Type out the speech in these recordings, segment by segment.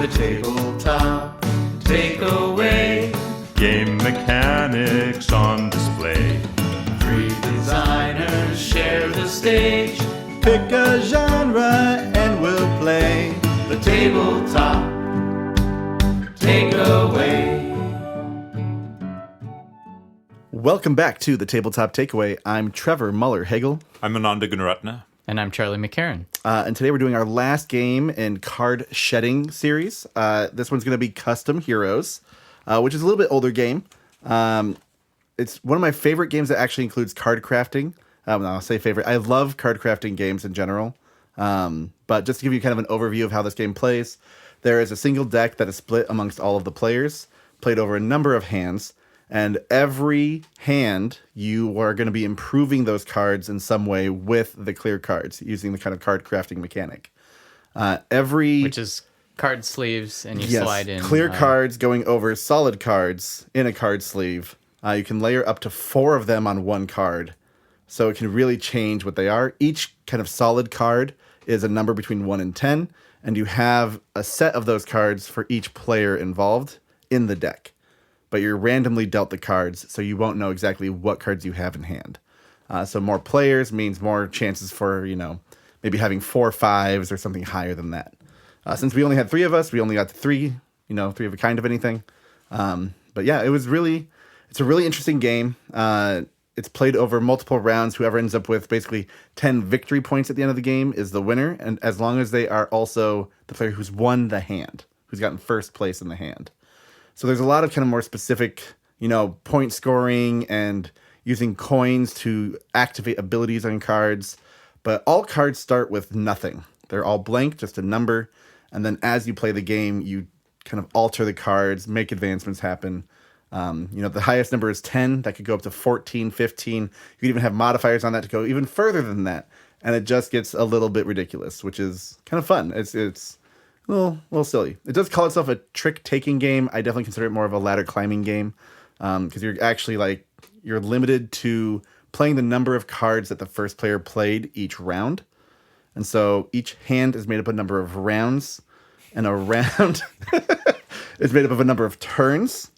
The tabletop takeaway. Game mechanics on display. 3 designers share the stage. Pick a genre and we'll play. The tabletop takeaway. Welcome back to the Tabletop Takeaway. I'm Trevor Muller-Hagel. I'm Ananda Gunaratne. And I'm Charlie McCarran. And today we're doing our last game in card shedding series. This one's going to be Custom Heroes, which is a little bit older game. It's one of my favorite games that actually includes card crafting. I'll say favorite. I love card crafting games in general. But just to give you kind of an overview of how this game plays, there is a single deck that is split amongst all of the players, played over a number of hands. And every hand, you are going to be improving those cards in some way with the clear cards, using the kind of card crafting mechanic. Which is card sleeves, and you slide in. Clear cards going over solid cards in a card sleeve. You can layer up to 4 of them on one card, so it can really change what they are. Each kind of solid card is a number between 1 and 10, and you have a set of those cards for each player involved in the deck. But you're randomly dealt the cards, so you won't know exactly what cards you have in hand. So more players means more chances for, maybe having 4 5s or something higher than that. Since we only had 3 of us, we only got 3, 3 of a kind of anything. But yeah, it's a really interesting game. It's played over multiple rounds. Whoever ends up with basically 10 victory points at the end of the game is the winner. And as long as they are also the player who's won the hand, who's gotten first place in the hand. So there's a lot of kind of more specific, point scoring and using coins to activate abilities on cards. But all cards start with nothing. They're all blank, just a number. And then as you play the game, you kind of alter the cards, make advancements happen. The highest number is 10. That could go up to 14, 15. You could even have modifiers on that to go even further than that. And it just gets a little bit ridiculous, which is kind of fun. It's a little silly. It does call itself a trick-taking game. I definitely consider it more of a ladder-climbing game because you're actually you're limited to playing the number of cards that the first player played each round. And so each hand is made up of a number of rounds, and a round is made up of a number of turns.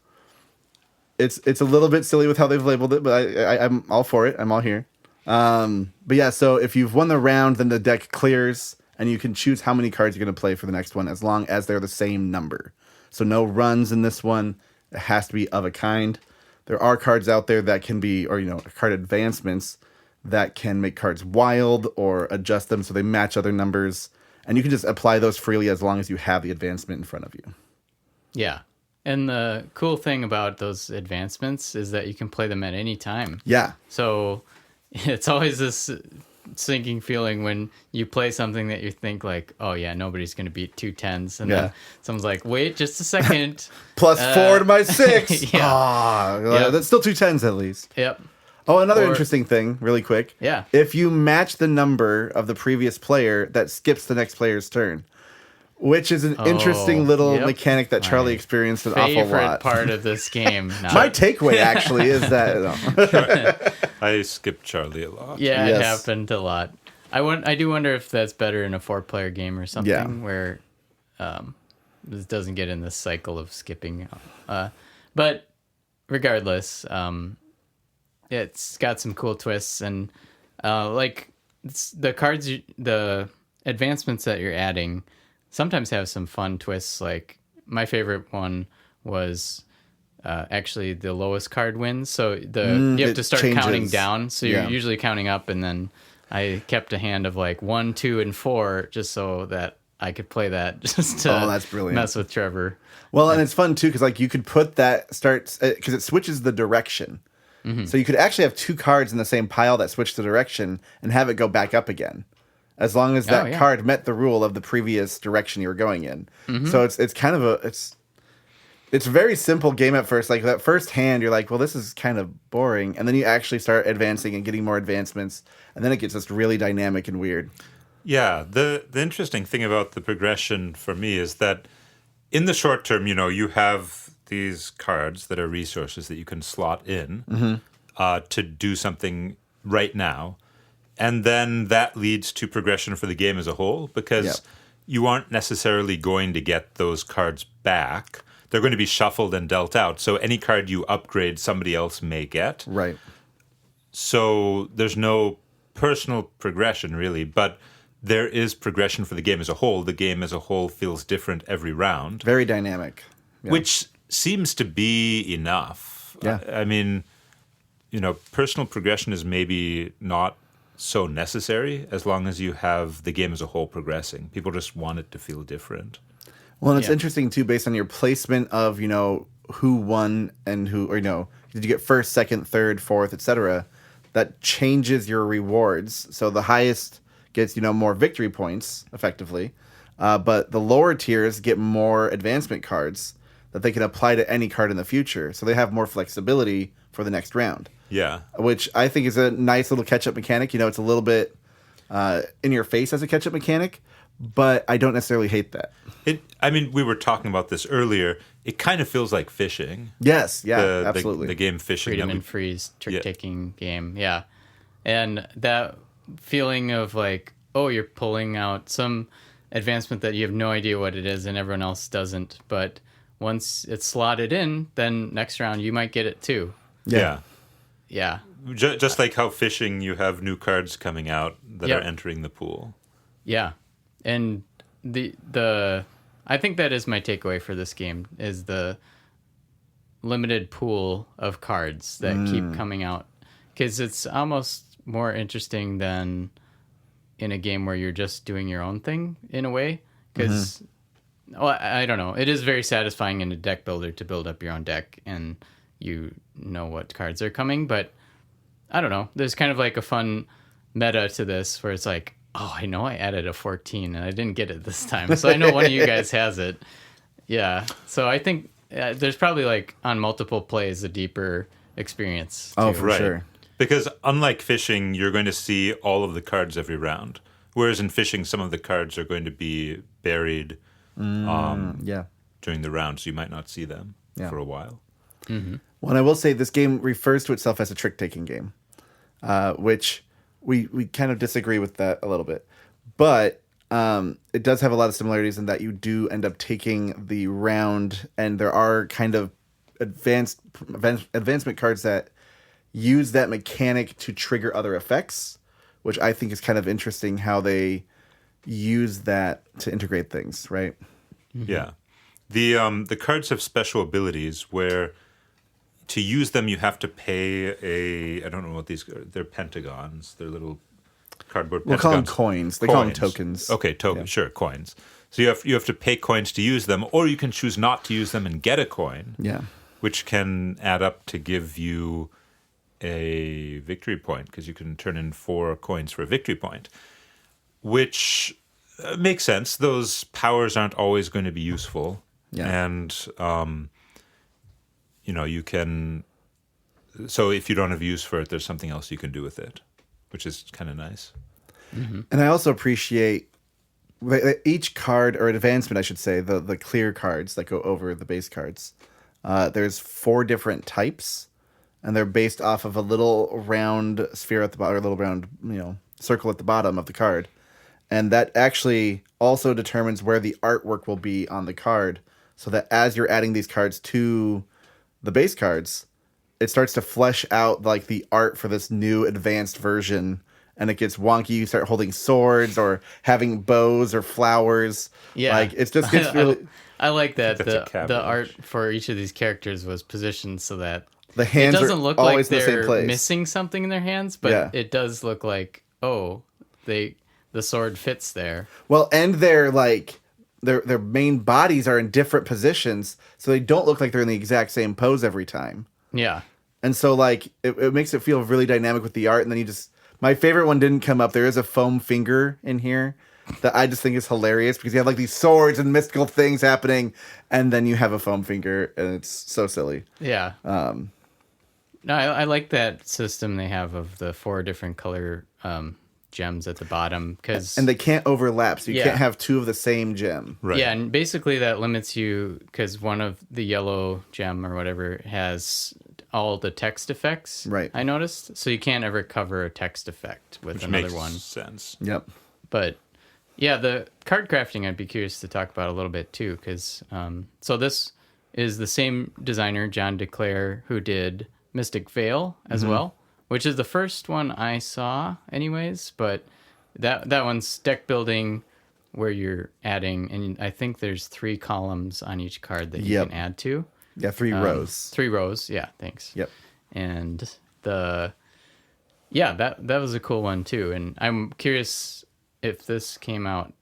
It's a little bit silly with how they've labeled it, but I'm all for it. I'm all here. But yeah, so if you've won the round, then the deck clears, and you can choose how many cards you're going to play for the next one as long as they're the same number. So no runs in this one. It has to be of a kind. There are cards out there that can be, or card advancements that can make cards wild or adjust them so they match other numbers. And you can just apply those freely as long as you have the advancement in front of you. Yeah. And the cool thing about those advancements is that you can play them at any time. Yeah. So it's always this sinking feeling when you play something that you think oh yeah, nobody's going to beat 2 10s. And then someone's like, wait just a second. Plus 4 to my 6. Yeah. Yep. That's still 2 10s at least. Yep. Oh, another interesting thing, really quick. Yeah. If you match the number of the previous player, that skips the next player's turn. Which is an interesting little mechanic that Charlie experienced an awful lot. Favorite part of this game. My takeaway actually is that I skipped Charlie a lot. Yeah, It happened a lot. I do wonder if that's better in a 4-player game or something where this doesn't get in this cycle of skipping. But regardless, it's got some cool twists and the cards, the advancements that you're adding sometimes have some fun twists. Like my favorite one was actually the lowest card wins. So you have to start counting down. So you're usually counting up, and then I kept a hand of 1, 2, and 4 just so that I could play that just to that's brilliant. Mess with Trevor. Well, and it's fun too because you could put that because it switches the direction. Mm-hmm. So you could actually have 2 cards in the same pile that switch the direction and have it go back up again. As long as that card met the rule of the previous direction you were going in. Mm-hmm. So it's kind of it's a very simple game at first. That first hand, you're like, well, this is kind of boring. And then you actually start advancing and getting more advancements. And then it gets just really dynamic and weird. Yeah, the interesting thing about the progression for me is that in the short term, you have these cards that are resources that you can slot in to do something right now. And then that leads to progression for the game as a whole because you aren't necessarily going to get those cards back. They're going to be shuffled and dealt out. So any card you upgrade, somebody else may get. Right. So there's no personal progression, really, but there is progression for the game as a whole. The game as a whole feels different every round. Very dynamic. Yeah. Which seems to be enough. Yeah. I mean, personal progression is maybe not so necessary as long as you have the game as a whole progressing. People just want it to feel different. Well, and it's interesting, too, based on your placement of, who won and who, or, did you get first, second, third, fourth, etc. That changes your rewards. So the highest gets, more victory points, effectively. But the lower tiers get more advancement cards that they can apply to any card in the future. So they have more flexibility for the next round. Yeah. Which I think is a nice little catch-up mechanic. It's a little bit in your face as a catch-up mechanic, but I don't necessarily hate that. We were talking about this earlier. It kind of feels like fishing. Yes, yeah, absolutely. The game fishing. Freedom and freeze trick-taking game, yeah. And that feeling of like, oh, you're pulling out some advancement that you have no idea what it is and everyone else doesn't. But once it's slotted in, then next round you might get it too. Yeah. Yeah. Just like how fishing, you have new cards coming out that are entering the pool. Yeah. And the I think that is my takeaway for this game is the limited pool of cards that keep coming out, because it's almost more interesting than in a game where you're just doing your own thing in a way, because well, I don't know, it is very satisfying in a deck builder to build up your own deck and you know what cards are coming, but I don't know, there's kind of like a fun meta to this where it's like, oh, I know I added a 14 and I didn't get it this time. So I know one of you guys has it. Yeah. So I think there's probably like on multiple plays a deeper experience. Oh, too. for sure. Because unlike fishing, you're going to see all of the cards every round. Whereas in fishing, some of the cards are going to be buried during the round. So you might not see them for a while. Mm-hmm. Well, and I will say this game refers to itself as a trick-taking game, which... We kind of disagree with that a little bit, but it does have a lot of similarities in that you do end up taking the round, and there are kind of advancement cards that use that mechanic to trigger other effects, which I think is kind of interesting how they use that to integrate things, right? Mm-hmm. Yeah. The cards have special abilities where to use them, you have to pay I don't know what these are. They're pentagons. They're little cardboard pentagons. We'll call them coins. They call them tokens. Okay, sure, coins. So you have to pay coins to use them, or you can choose not to use them and get a coin. Yeah. Which can add up to give you a victory point, because you can turn in 4 coins for a victory point. Which makes sense. Those powers aren't always going to be useful. Yeah. And you can, so if you don't have use for it, there's something else you can do with it, which is kind of nice. Mm-hmm. And I also appreciate each card, or advancement, I should say, the clear cards that go over the base cards. There's 4 different types, and they're based off of a little round sphere at the bottom, or a little round, circle at the bottom of the card. And that actually also determines where the artwork will be on the card, so that as you're adding these cards to the base cards, it starts to flesh out like the art for this new advanced version, and it gets wonky. You start holding swords or having bows or flowers. Yeah, like it just gets really. I like that the art for each of these characters was positioned so that the hands it doesn't look always like in the same they're place. missing something in their hands, but it does look like the sword fits there. Well, and they're like. Their main bodies are in different positions, so they don't look like they're in the exact same pose every time. Yeah. And so, like, it makes it feel really dynamic with the art, and then you just... My favorite one didn't come up. There is a foam finger in here that I just think is hilarious, because you have, like, these swords and mystical things happening, and then you have a foam finger, and it's so silly. Yeah. No, I like that system they have of the 4 different color... gems at the bottom, and they can't overlap, so you can't have 2 of the same gem. Right. Yeah, and basically that limits you, because one of the yellow gem or whatever has all the text effects. Right. I noticed, so you can't ever cover a text effect with Which another makes one. sense. Yep. But Yeah, the card crafting I'd be curious to talk about a little bit too, because so this is the same designer, John DeClaire, who did Mystic Vale as well, which is the first one I saw anyways, but that one's deck building where you're adding, and I think there's 3 columns on each card that you can add to. Yeah, 3 rows. 3 rows, yeah, thanks. Yep. And that was a cool one too, and I'm curious if this came out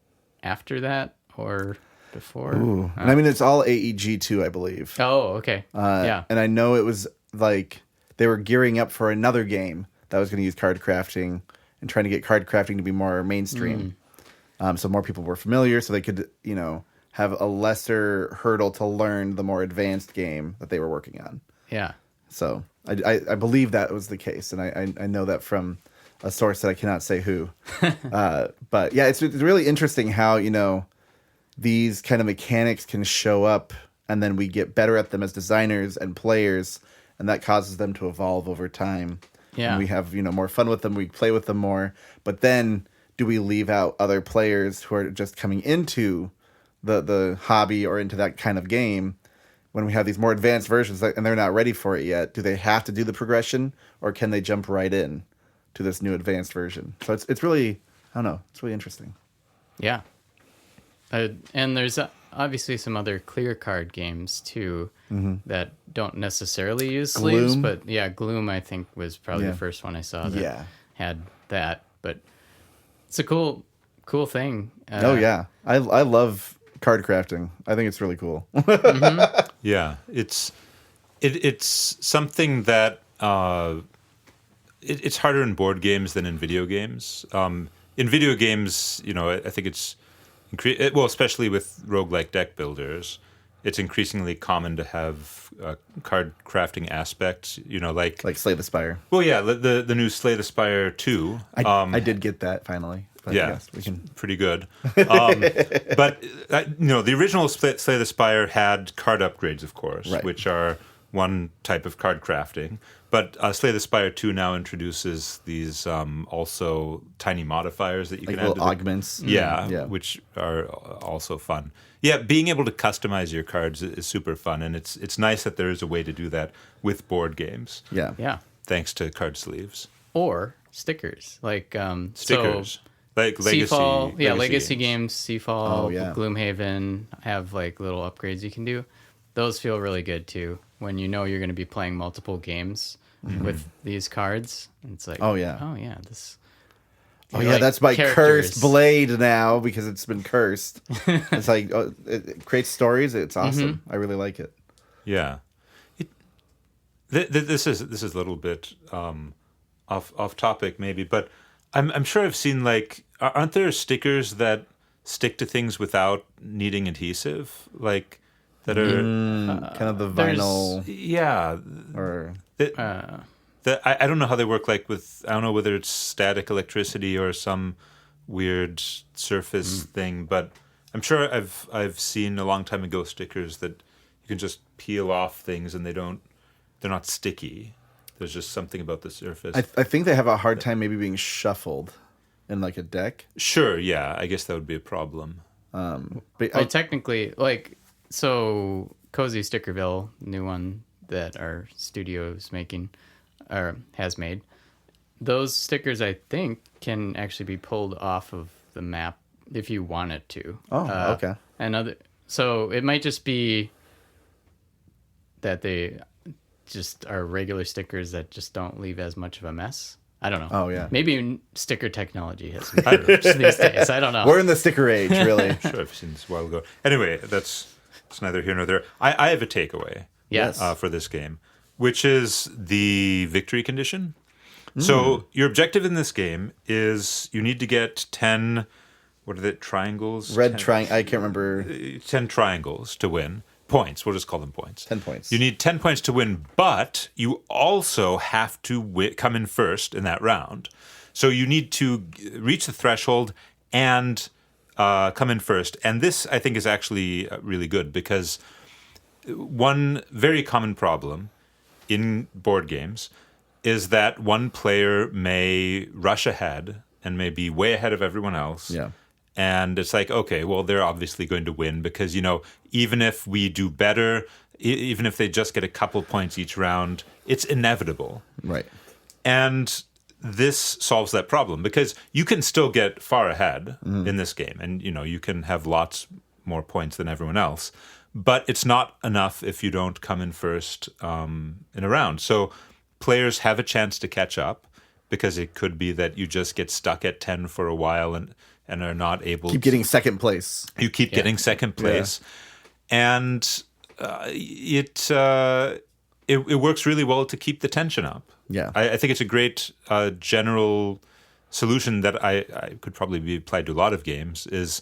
after that or before. Ooh. And I mean, it's all AEG too, I believe. Oh, okay. And I know it was like they were gearing up for another game that was going to use card crafting and trying to get card crafting to be more mainstream. So more people were familiar, so they could, have a lesser hurdle to learn the more advanced game that they were working on. Yeah. So I believe that was the case, and I know that from a source that I cannot say who. But yeah, it's really interesting how, these kind of mechanics can show up, and then we get better at them as designers and players, and that causes them to evolve over time. Yeah. And we have, more fun with them, we play with them more. But then do we leave out other players who are just coming into the hobby or into that kind of game when we have these more advanced versions and they're not ready for it yet? Do they have to do the progression, or can they jump right in to this new advanced version? So it's really, I don't know, it's really interesting. Yeah. And there's obviously some other clear card games too that don't necessarily use sleeves, but Gloom I think was probably the first one I saw that had that. But it's a cool thing. I love card crafting. I think it's really cool. Yeah, it's something that it's harder in board games than in video games. In video games, I think it's especially with roguelike deck builders, it's increasingly common to have card crafting aspects. Like Slay the Spire. Well, yeah, the new Slay the Spire 2. I did get that finally. But Yeah, yes, we can. pretty good. But the original Slay the Spire had card upgrades, of course, Right. which are one type of card crafting. But Slay the Spire 2 now introduces these also tiny modifiers that you Like can add little to augments. yeah, which are also fun. Yeah, being able to customize your cards is super fun, and it's nice that there is a way to do that with board games. Yeah. Yeah. Thanks to card sleeves. Or stickers. Like Stickers. So Like Legacy games, Seafall, Oh, yeah. Gloomhaven have like little upgrades you can do. Those feel really good too when you know you're going to be playing multiple games with these cards. It's like, Oh, yeah. this. Oh you're yeah, like that's my characters. cursed blade now because it's been cursed. It's like it creates stories. It's awesome. I really like it. Yeah. This is a little bit off topic maybe, but I'm sure I've seen aren't there stickers that stick to things without needing adhesive, like that are Kind of the vinyl yeah. or I don't know how they work. I don't know whether it's static electricity or some weird surface thing, but I'm sure I've seen a long time ago stickers that you can just peel off things and they're not sticky. There's just something about the surface. I think they have a hard time maybe being shuffled in like a deck. Sure, yeah, I guess that would be a problem. But Well, technically, so Cozy Stickerville, new one that our studio is making or has made. Those stickers, I think, can actually be pulled off of the map if you wanted to. Oh, okay. So it might just be that they just are regular stickers that just don't leave as much of a mess. I don't know. Oh, yeah. Maybe sticker technology has improved these days. I don't know. We're in the sticker age, really. I'm sure I've seen this a while ago. Anyway, it's neither here nor there. I have a takeaway Yes. for this game, which is the victory condition. So your objective in this game is you need to get 10, what are they, triangles? Red 10 triangle. I can't remember. 10 triangles to win. Points. We'll just call them points. 10 points. You need 10 points to win, but you also have to come in first in that round. So you need to reach the threshold and come in first. And this, I think, is actually really good because one very common problem in board games is that one player may rush ahead and may be way ahead of everyone else. Yeah. And it's like, okay, well, they're obviously going to win because, even if we do better, even if they just get a couple points each round, it's inevitable. Right. And this solves that problem because you can still get far ahead in this game. And, you can have lots more points than everyone else. But it's not enough if you don't come in first in a round. So players have a chance to catch up because it could be that you just get stuck at 10 for a while and are not able Keep getting second place. You keep getting second place. Yeah. And it works really well to keep the tension up. Yeah. I think it's a great general solution that I could probably be applied to a lot of games is,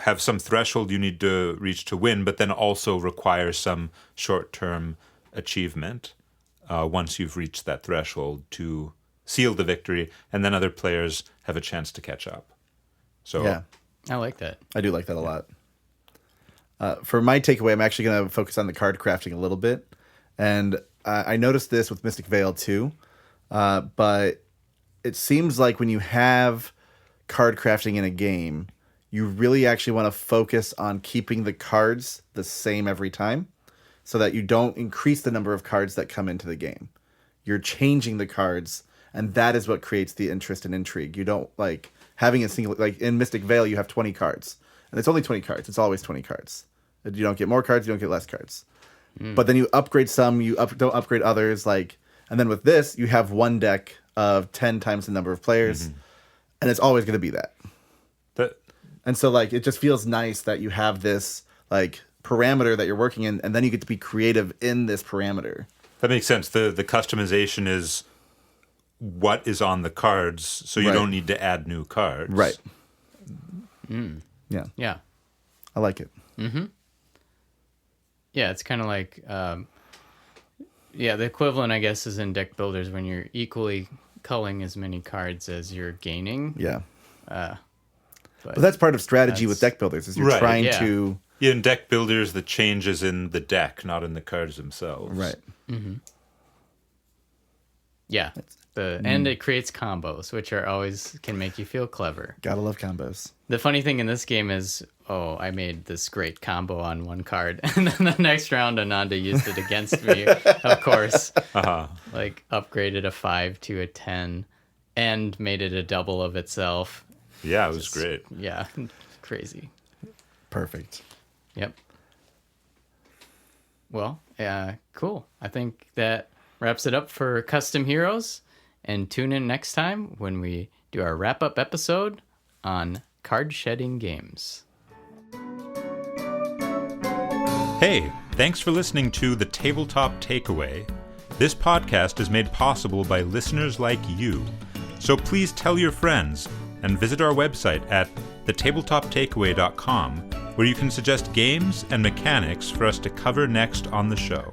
have some threshold you need to reach to win, but then also require some short-term achievement once you've reached that threshold to seal the victory, and then other players have a chance to catch up. So Yeah. I like that. I do like that a lot. For my takeaway, I'm actually going to focus on the card crafting a little bit. And I noticed this with Mystic Vale too. But it seems like when you have card crafting in a game, you really actually want to focus on keeping the cards the same every time so that you don't increase the number of cards that come into the game. You're changing the cards, and that is what creates the interest and intrigue. You don't like having a single, like in Mystic Vale, you have 20 cards, and it's only 20 cards. It's always 20 cards. You don't get more cards, you don't get less cards. But then you upgrade some, don't upgrade others. And then with this, you have one deck of 10 times the number of players, and it's always going to be that. And so it just feels nice that you have this parameter that you're working in, and then you get to be creative in this parameter. That makes sense. The customization is what is on the cards, so you don't need to add new cards. Right. Yeah. I like it. Yeah, it's kind of like, the equivalent, I guess, is in deck builders when you're equally culling as many cards as you're gaining. Yeah. But that's part of strategy with deck builders, is you're trying to... Yeah, in deck builders, the change is in the deck, not in the cards themselves. Right. Yeah. And it creates combos, which are always can make you feel clever. Gotta love combos. The funny thing in this game is, I made this great combo on one card, and then the next round, Ananda used it against me, of course. Upgraded a 5 to a 10, and made it a double of itself. Yeah, it was great. Yeah, crazy. Perfect. Yep. Well, cool. I think that wraps it up for Custom Heroes. And tune in next time when we do our wrap-up episode on card shedding games. Hey, thanks for listening to The Tabletop Takeaway. This podcast is made possible by listeners like you. So please tell your friends and visit our website at thetabletoptakeaway.com, where you can suggest games and mechanics for us to cover next on the show.